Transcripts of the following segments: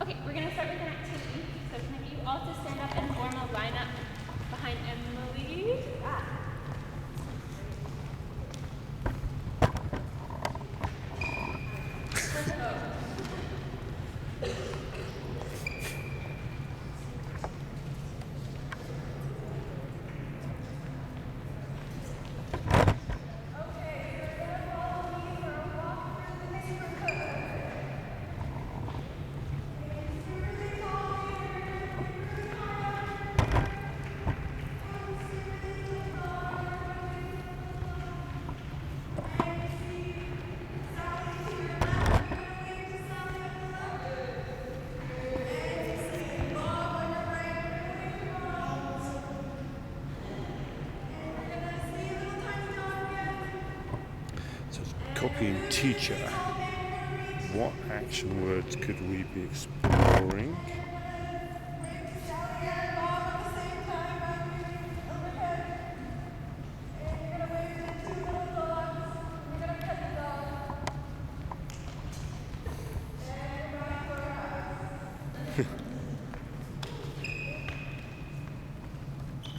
Okay, we're going to start with an activity. So can I get you all to stand up and form a lineup behind Emily? Copying teacher. What action words could we be exploring?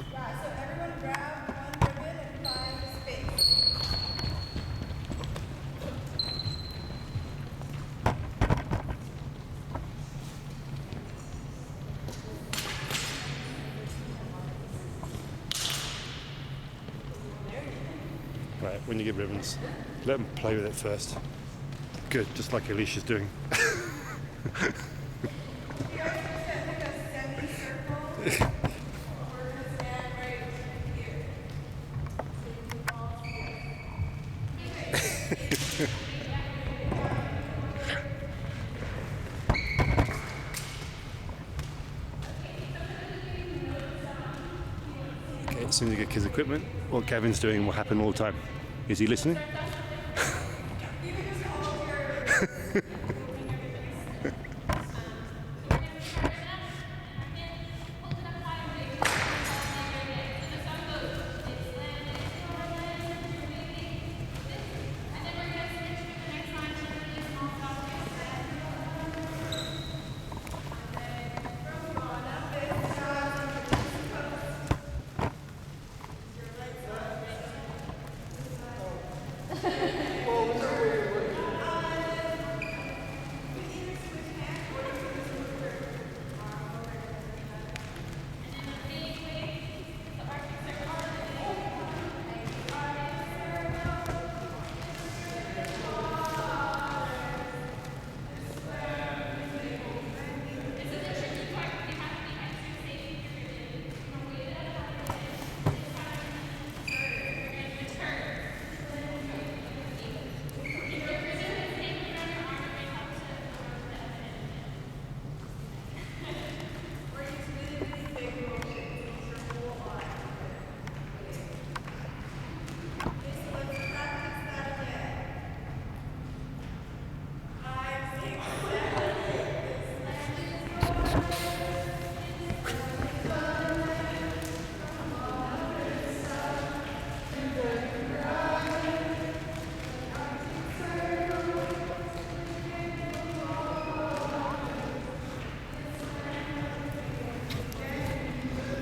So everyone grab one ribbon and find the space. Right, when you get ribbons, let them play with it first. Good, just like Alicia's doing. You guys just get like a semicircle. We're going to stand right here. So you can all see it. Okay, as soon as you get kids' equipment, what Gavin's doing will happen all the time. Is he listening? You can just hold your...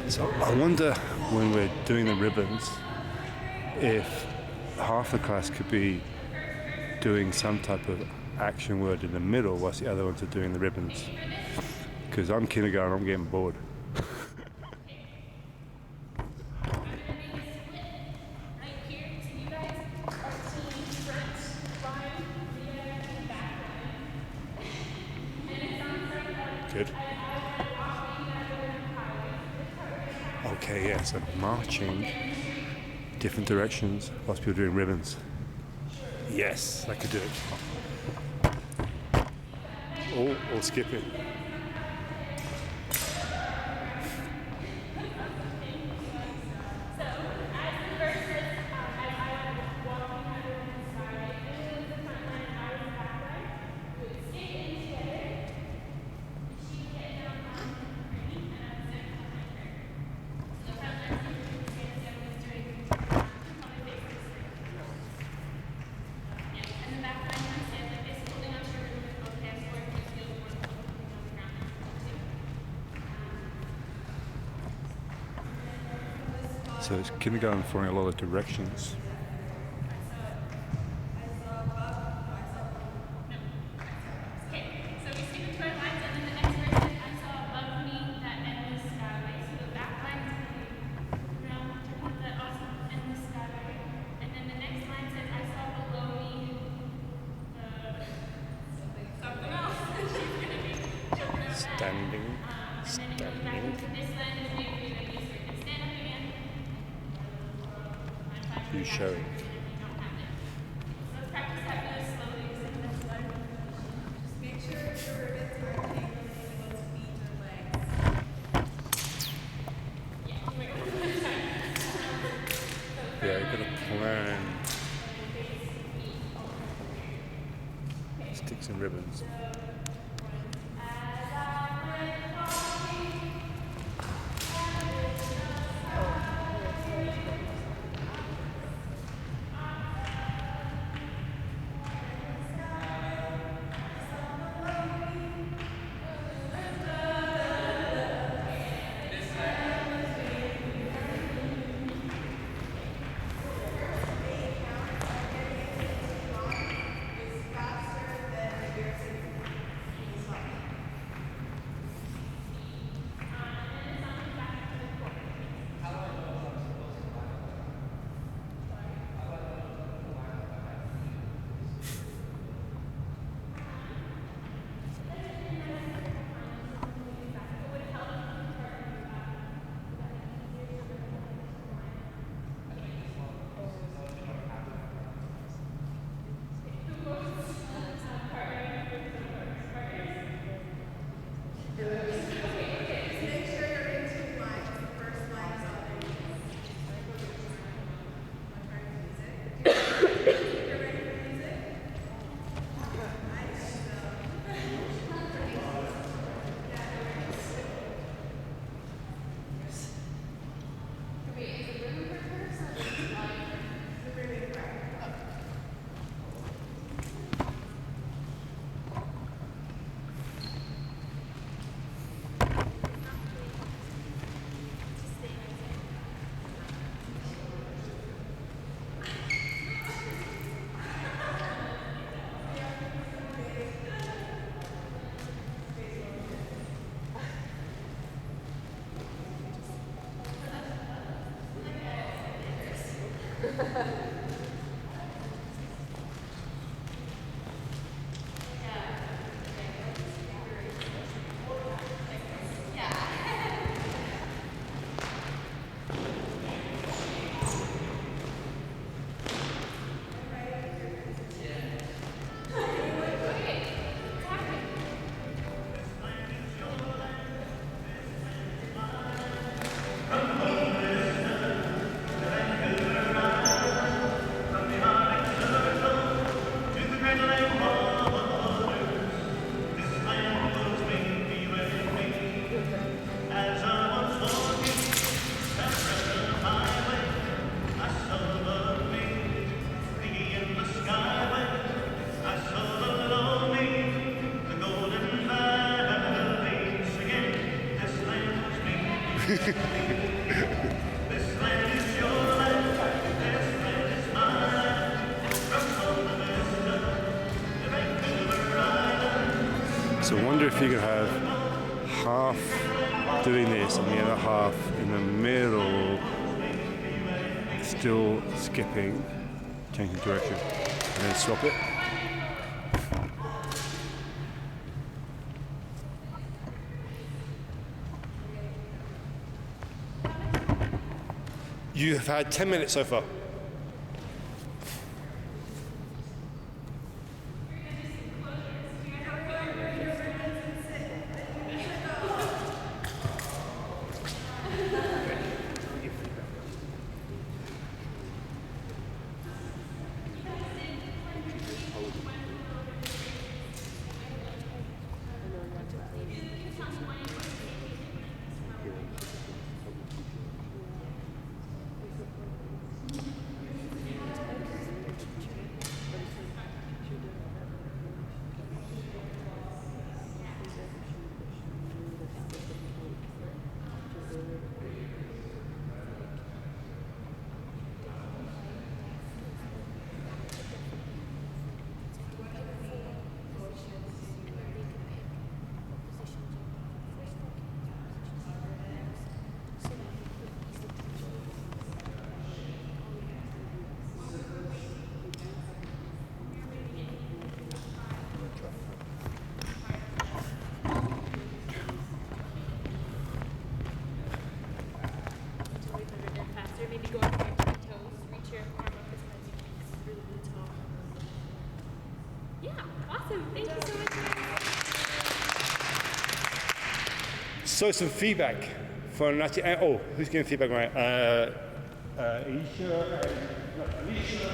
So I wonder when we're doing the ribbons if half the class could be doing some type of action word in the middle whilst the other ones are doing the ribbons. Because I'm kindergarten, I'm getting bored. Good. Okay, yeah, so marching different directions whilst people are doing ribbons. Yes, I could do it. Or skip it. So it's kindergarten following a lot of directions. Okay, so we see the twin lines, and then the next verse says, I saw above me that endless skyway. So the back line is going to be around with the awesome endless skyway. And then the next line says, I saw below me something else. She's going to be jumping over that. Standing. And then it goes back into this line is where you're going to be so you can stand up again. Who's showing? So let's practice that really slowly because that's a lot of Just make sure your ribbons aren't tangling anyone's feet or legs. Yeah, you've got to plan. Sticks and ribbons. Make sure you're in two lines. The first line is already. You're ready for music? So I wonder if you could have half doing this and the other half in the middle, still skipping, changing direction, and then swap it. You have had 10 minutes so far. So some feedback for Natalia. Oh, who's giving feedback right? Alicia and Alicia.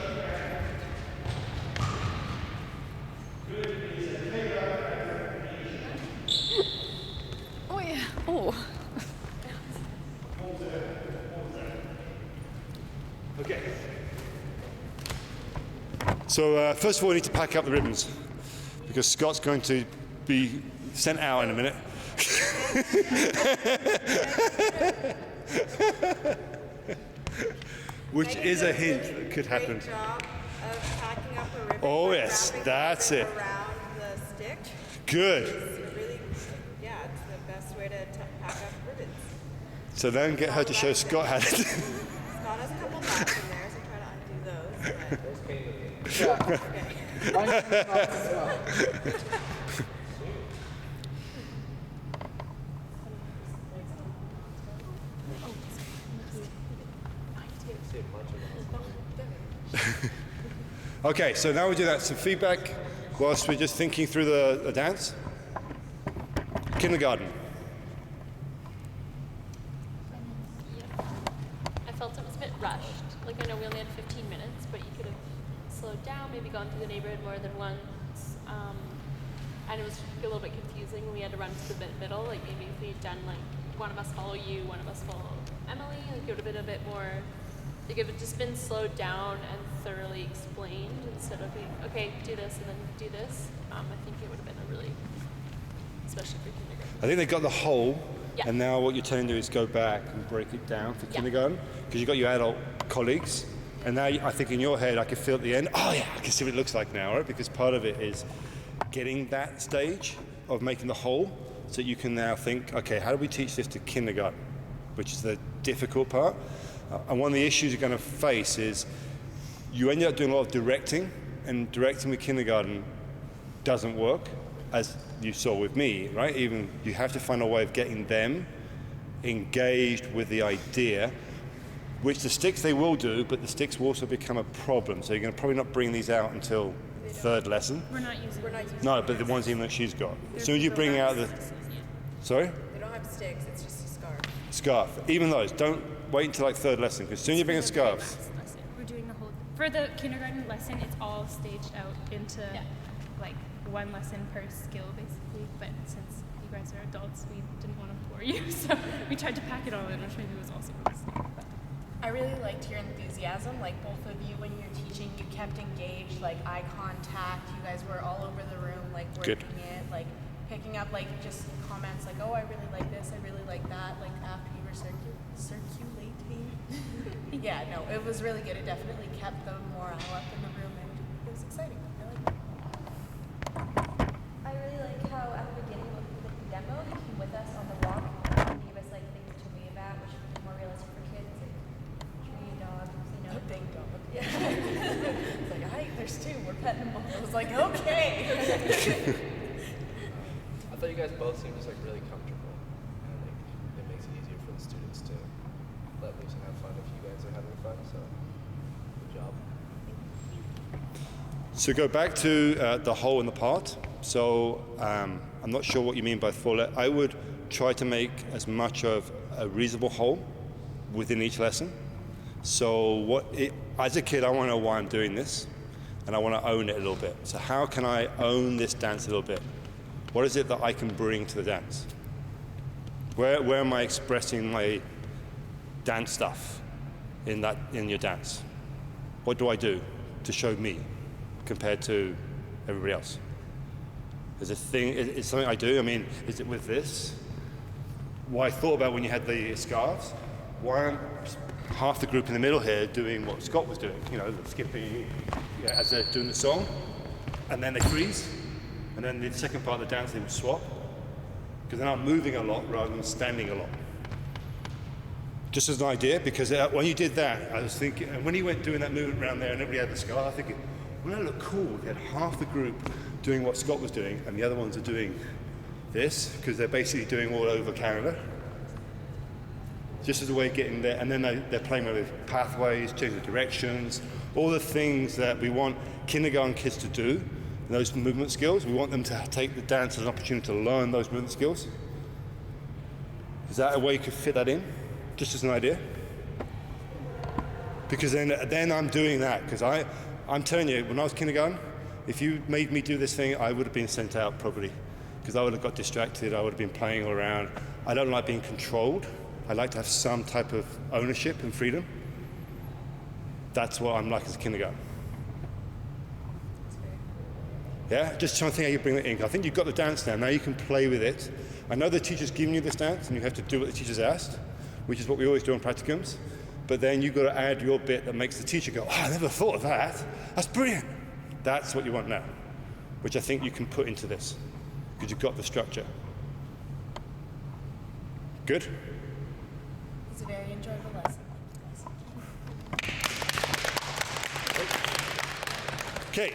Oh yeah. Oh. Okay. So first of all, we need to pack up the ribbons because Scott's going to be sent out in a minute. Which is a hint that could happen. Great job of packing up a ribbon. Oh by yes, wrapping that's the it. ribbon around the stick. Good. It's really, yeah, it's the best way to pack up ribbons. So then get her to show Scott how to do it. Scott has a couple knots in there, so try to undo those. But, Yeah. okay. I know as well. Okay, so now we do that. Some feedback whilst we're just thinking through the dance. Kindergarten. I felt it was a bit rushed. Like, I know we only had 15 minutes, but you could have slowed down, maybe gone through the neighborhood more than once. And it was a little bit confusing when we had to run to the middle. Like, maybe if we had done, like, one of us follow you, one of us follow Emily, like, it would have been a bit more, like, it would have just been slowed down and thoroughly explained instead of being, okay, do this and then do this. I think it would have been a really, especially for kindergarten. I think they got the whole, Yeah. and now what you're telling them is go back and break it down for kindergarten, because you've got your adult colleagues, and now I think in your head I can feel at the end, oh yeah, I can see what it looks like now, right? Because part of it is getting that stage of making the whole, so you can now think, okay, how do we teach this to kindergarten, which is the difficult part. And one of the issues you're going to face is you end up doing a lot of directing, and directing with kindergarten doesn't work, as you saw with me, right? Even you have to find a way of getting them engaged with the idea, which the sticks they will do, but the sticks will also become a problem. So you're going to probably not bring these out until third lesson. We're not using it. No, but the ones even that she's got. As soon as you bring out the, sorry? They don't have sticks, it's just a scarf. Scarf. Even those, don't wait until like third lesson, because as soon as you bring a scarf, We're doing the whole. For the kindergarten lesson, it's all staged out into like one lesson per skill, basically. But since you guys are adults, we didn't want to bore you, so we tried to pack it all in, which maybe was also a mistake. But I really liked your enthusiasm, like both of you when you're teaching, you kept engaged, like eye contact, you guys were all over the room, like working it, like picking up like just comments like, oh, I really like this, I really like that, like after you were circulating. Yeah, no, it was really good. It definitely kept the morale up in the room and it was exciting. I liked it. I really like how at the beginning of the demo, you came with us on the walk and gave us like things to read about, which would be more realistic for kids, like tree, dogs, you know. A big dog. Yeah. It's like, hi, there's two, we're petting them all. I was like, okay. I thought you guys both seemed just like really comfortable, and like it makes it easier for the students to let loose and have fun if you guys are having fun. So, good job. so go back to the whole and the part. So I'm not sure what you mean by full. I would try to make as much of a reasonable whole within each lesson. So as a kid, I want to know why I'm doing this, and I want to own it a little bit. So how can I own this dance a little bit? What is it that I can bring to the dance? Where am I expressing my dance stuff in your dance? What do I do to show me compared to everybody else? Is it something I do? I mean, is it with this? What I thought about when you had the scarves, why aren't half the group in the middle here doing what Scott was doing? You know, the skipping as they're doing the song, and then they freeze. And then the second part of the dance, they would swap. Because then I'm moving a lot rather than standing a lot. Just as an idea, because when you did that, I was thinking, and when he went doing that movement around there and everybody had the scarf, I was thinking, wouldn't that look cool? They had half the group doing what Scott was doing, and the other ones are doing this, because they're basically doing all over Canada. Just as a way of getting there, and then they're playing with pathways, changing directions, all the things that we want kindergarten kids to do. Those movement skills, we want them to take the dance as an opportunity to learn those movement skills. Is that a way you could fit that in? Just as an idea? Because then I'm doing that, because I'm telling you, when I was kindergarten, if you made me do this thing, I would have been sent out probably, because I would have got distracted, I would have been playing all around. I don't like being controlled. I like to have some type of ownership and freedom. That's what I'm like as a kindergarten. Yeah, just trying to think how you bring that in. I think you've got the dance now. Now you can play with it. I know the teacher's giving you this dance, and you have to do what the teacher's asked, which is what we always do on practicums. But then you've got to add your bit that makes the teacher go, oh, I never thought of that. That's brilliant. That's what you want now, which I think you can put into this, because you've got the structure. Good? It's a very enjoyable lesson. Okay.